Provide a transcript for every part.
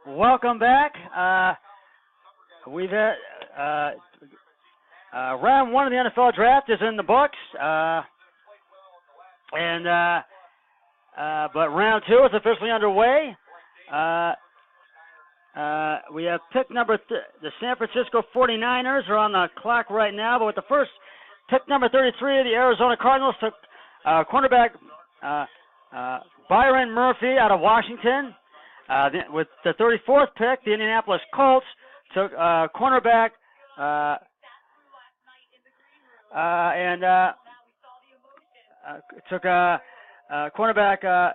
Welcome back. We've had round one of the NFL draft is in the books, and but round two is officially underway. We have pick number the San Francisco 49ers are on the clock right now, but with the first pick number 33, the Arizona Cardinals took cornerback Byron Murphy out of Washington. With the 34th pick, the Indianapolis Colts took cornerback took cornerback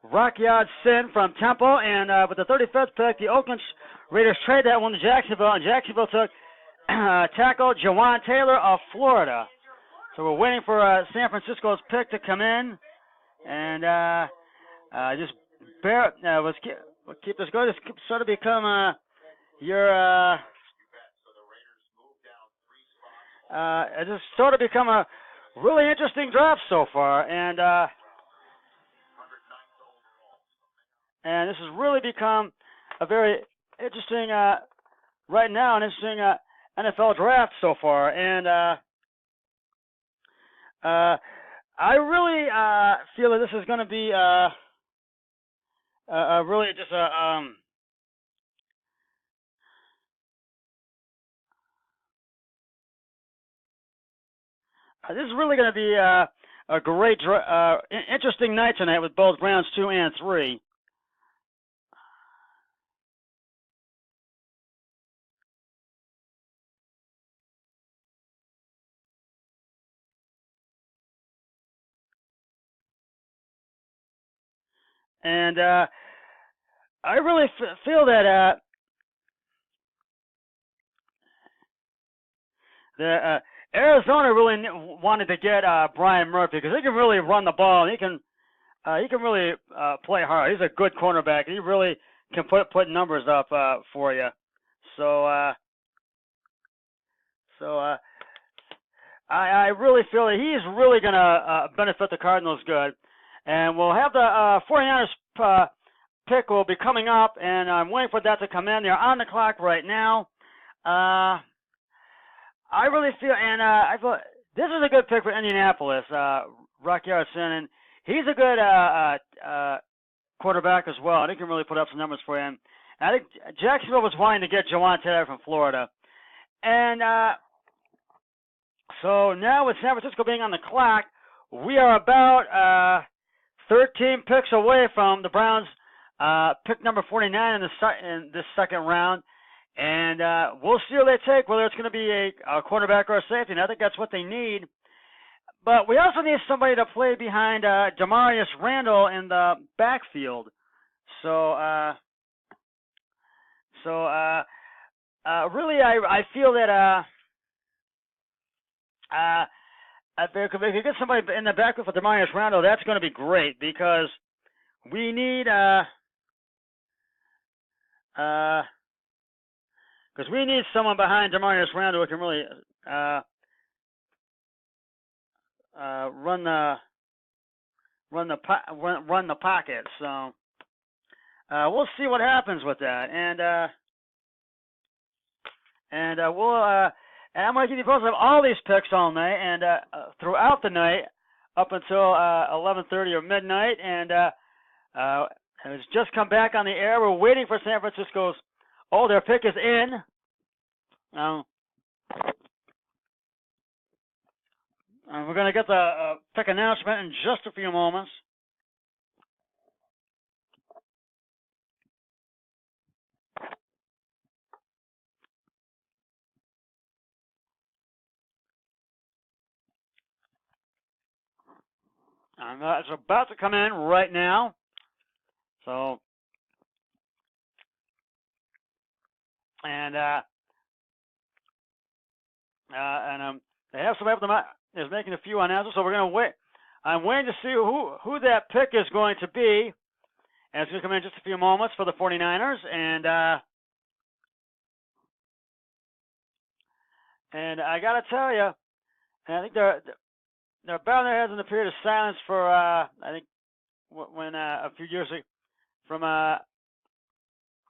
Rakyat Sin from Temple, and with the 35th pick, the Oakland Raiders traded that one to Jacksonville, and Jacksonville took tackle Jawan Taylor of Florida. So we're waiting for San Francisco's pick to come in, and just bear. Let's keep this going. This sort of become your. It's just sort of become a really interesting draft so far, and this has really become a very interesting right now, an interesting NFL draft so far, and I really feel that this is going to be really just this is really going to be a great, interesting night tonight with both rounds 2 and 3. And I really feel that Arizona really wanted to get Brian Murphy because he can really run the ball and he can really play hard. He's a good cornerback. He really can put numbers up for you. So I really feel that he's really going to benefit the Cardinals good. And we'll have the 49ers pick will be coming up, and I'm waiting for that to come in. They're on the clock right now. I really feel, and I feel this is a good pick for Indianapolis, Rocky Hudson, and he's a good quarterback as well. He can really put up some numbers for him. And I think Jacksonville was wanting to get Jawan Taylor from Florida. And so now with San Francisco being on the clock, we are about 13 picks away from the Browns pick number 49 in this second round. And we'll see what they take, whether it's going to be a quarterback or a safety. And I think that's what they need. But we also need somebody to play behind Demarius Randall in the backfield. So really, I feel that if they could get somebody in the backfield for Demarius Randall, that's going to be great because we need someone behind Demarius Randall who can really run the pocket. So we'll see what happens with that, and I'm going to keep you posted on all these picks all night and throughout the night up until 11:30 or midnight, and it's just come back on the air. We're waiting for San Francisco's. Oh, their pick is in. We're going to get the pick announcement in just a few moments. And it's about to come in right now. So, and they have somebody up is making a few announcements, so we're going to wait. I'm waiting to see who that pick is going to be, and it's going to come in just a few moments for the 49ers, and I got to tell you, I think they're bowing their heads in a period of silence for I think when a few years ago, from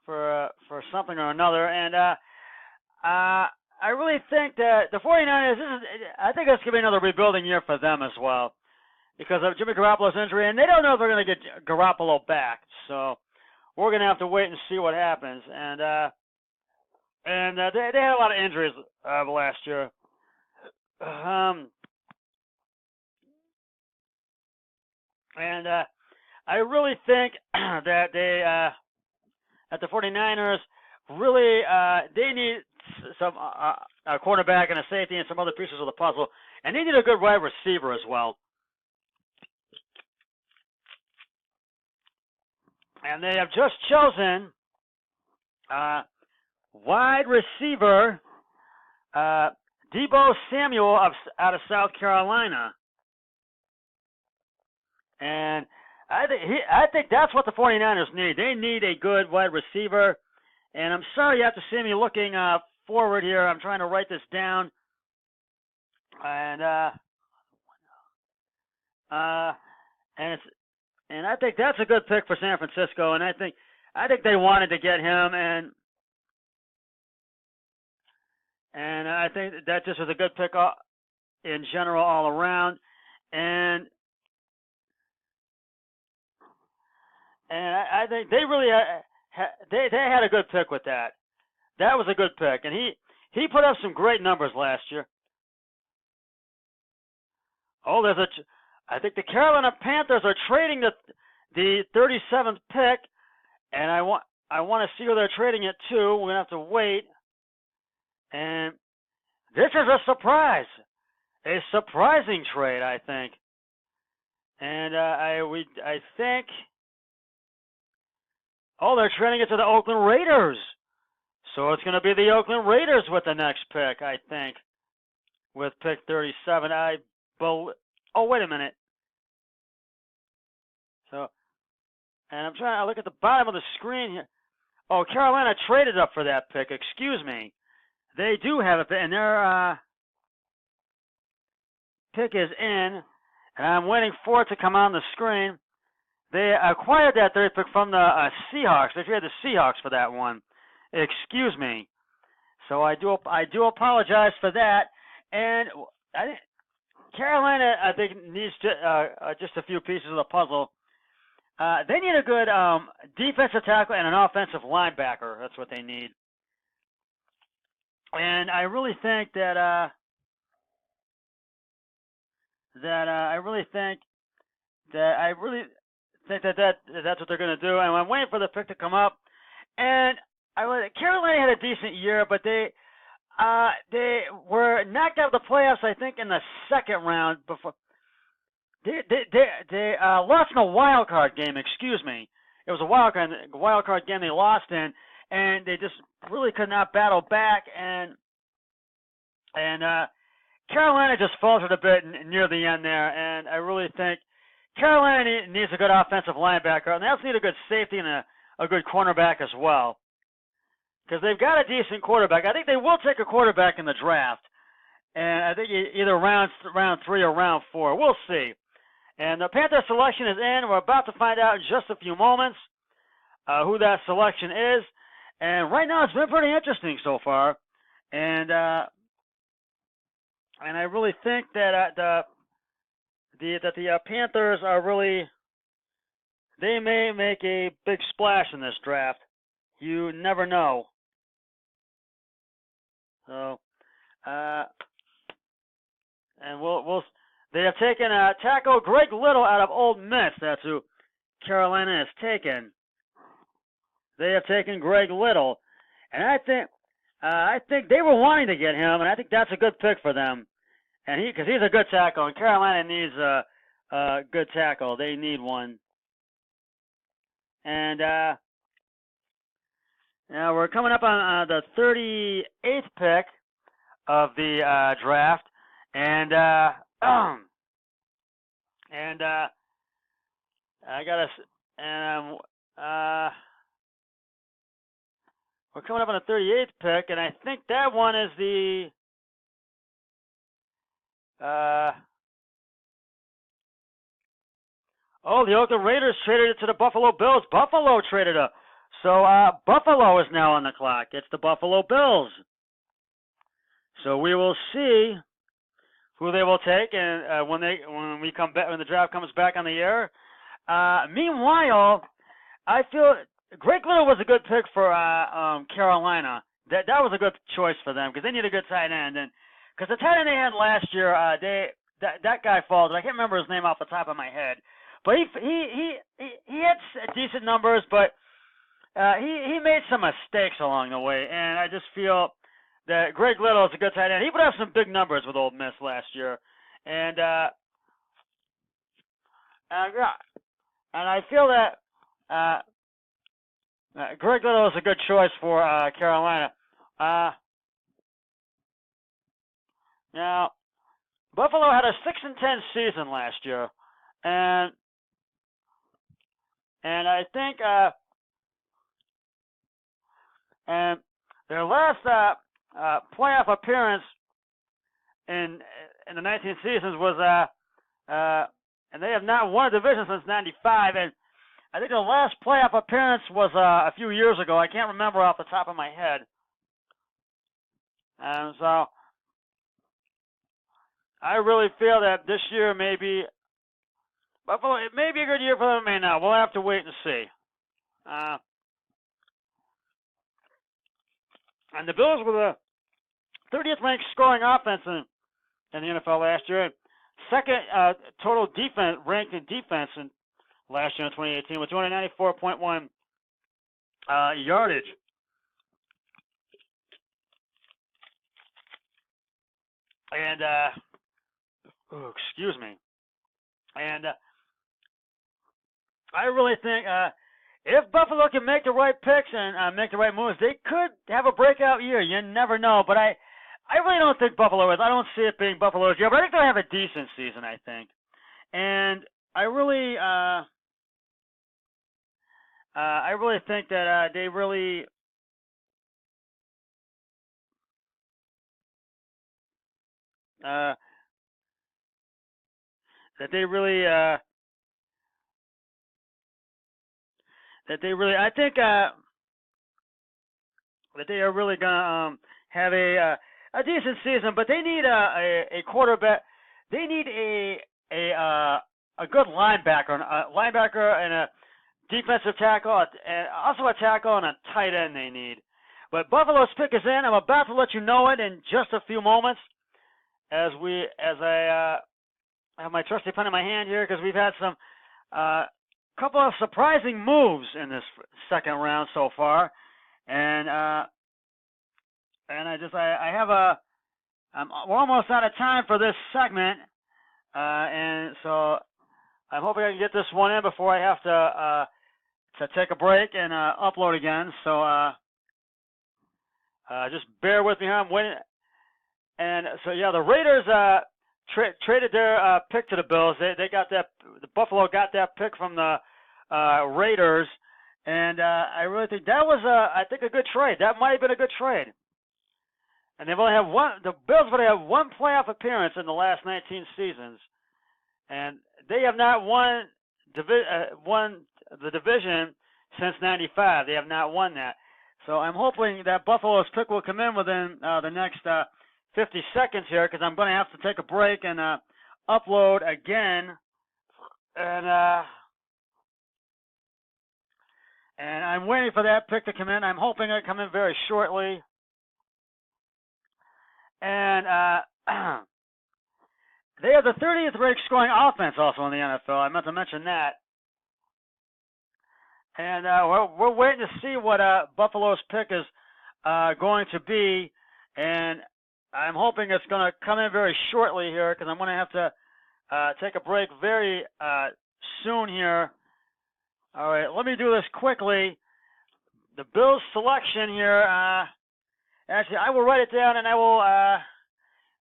for something or another. And I really think that the 49ers, I think it's going to be another rebuilding year for them as well because of Jimmy Garoppolo's injury, and they don't know if they're going to get Garoppolo back. So we're going to have to wait and see what happens. And they had a lot of injuries last year. I really think that that the 49ers really they need some a quarterback and a safety and some other pieces of the puzzle, and they need a good wide receiver as well. And they have just chosen wide receiver Deebo Samuel out of South Carolina. And I think that's what the 49ers need. They need a good wide receiver. And I'm sorry you have to see me looking forward here. I'm trying to write this down. And I think that's a good pick for San Francisco. And I think they wanted to get him, and I think that just was a good pick in general all around. And I think they really they had a good pick with that. That was a good pick, and he put up some great numbers last year. Oh, I think the Carolina Panthers are trading the 37th pick, and I want to see who they're trading it to. We're gonna have to wait. And this is a surprise, a surprising trade, I think. And I think. Oh, they're trading it to the Oakland Raiders. So it's going to be the Oakland Raiders with the next pick, I think, with pick 37. Oh, wait a minute. So, and I'm trying to look at the bottom of the screen here. Oh, Carolina traded up for that pick. Excuse me. They do have it, and their pick is in, and I'm waiting for it to come on the screen. They acquired that third pick from the Seahawks. They traded the Seahawks for that one. Excuse me. So I do apologize for that. And Carolina, I think, needs just a few pieces of the puzzle. They need a good defensive tackle and an offensive linebacker. That's what they need. And I really think that that's what they're going to do. And I'm waiting for the pick to come up. And Carolina had a decent year, but they were knocked out of the playoffs, I think, in the second round. Before they lost in a wild card game. Excuse me, it was a wild card game they lost in, and they just really could not battle back. And Carolina just faltered a bit near the end there. And I really think Carolina needs a good offensive linebacker, and they also need a good safety and a good cornerback as well. Because they've got a decent quarterback. I think they will take a quarterback in the draft. And I think either round 3 or round 4. We'll see. And the Panthers selection is in. We're about to find out in just a few moments who that selection is. And right now it's been pretty interesting so far. And I really think that the Panthers are really, they may make a big splash in this draft. You never know. So, and they have taken tackle Greg Little out of Ole Miss. That's who Carolina has taken. They have taken Greg Little, and I think they were wanting to get him, and I think that's a good pick for them. And because he's a good tackle, and Carolina needs a good tackle. They need one. And now we're coming up on the 38th pick of the draft, and we're coming up on the 38th pick, and I think that one is the the Oakland Raiders traded it to the Buffalo Bills. Buffalo traded a So Buffalo is now on the clock. It's the Buffalo Bills. So we will see who they will take, and when the draft comes back on the air. Meanwhile, I feel Greg Little was a good pick for Carolina. That was a good choice for them because they need a good tight end, and because the tight end they had last year, that guy falls. I can't remember his name off the top of my head, but he had decent numbers, but he made some mistakes along the way, and I just feel that Greg Little is a good tight end. He would have some big numbers with Ole Miss last year, and I feel that Greg Little is a good choice for Carolina. Now, Buffalo had a 6-10 season last year, and I think and their last playoff appearance in the 19 seasons was and they have not won a division since '95, and I think their last playoff appearance was a few years ago. I can't remember off the top of my head, and so I really feel that this year Buffalo, it may be a good year for them, it may not. We'll have to wait and see. And the Bills were the 30th ranked scoring offense in the NFL last year. Second total defense ranked in defense in last year in 2018 with 294.1 yardage. And excuse me. And I really think if Buffalo can make the right picks and make the right moves, they could have a breakout year. You never know. But I really don't think Buffalo is. I don't see it being Buffalo's year. But I think they'll have a decent season, I think. And I really think that they really I think that they are really gonna have a decent season, but they need a quarterback. They need a good linebacker and a defensive tackle, and also a tackle and a tight end they need. But Buffalo's pick is in. I'm about to let you know it in just a few moments as I have my trusty pen in my hand here, because we've had some couple of surprising moves in this second round so far, and we're almost out of time for this segment, and so I'm hoping I can get this one in before I have to take a break and upload again. So just bear with me here. I'm waiting. And so yeah, the Raiders traded their pick to the Bills. They got that. The Buffalo got that pick from the Raiders, and I really think that was a good trade. That might have been a good trade. And they've only have one. The Bills would have one playoff appearance in the last 19 seasons, and they have not won the division since '95. They have not won that. So I'm hoping that Buffalo's pick will come in within the next 50 seconds here, because I'm going to have to take a break and upload again, and I'm waiting for that pick to come in. I'm hoping it'll come in very shortly. And they have the 30th ranked scoring offense also in the NFL. I meant to mention that. And we're waiting to see what Buffalo's pick is going to be, and I'm hoping it's going to come in very shortly here, because I'm going to have to take a break very soon here. All right, let me do this quickly. The Bills selection here, actually, I will write it down, and I will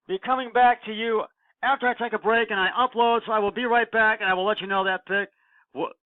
be coming back to you after I take a break and I upload, so I will be right back, and I will let you know that pick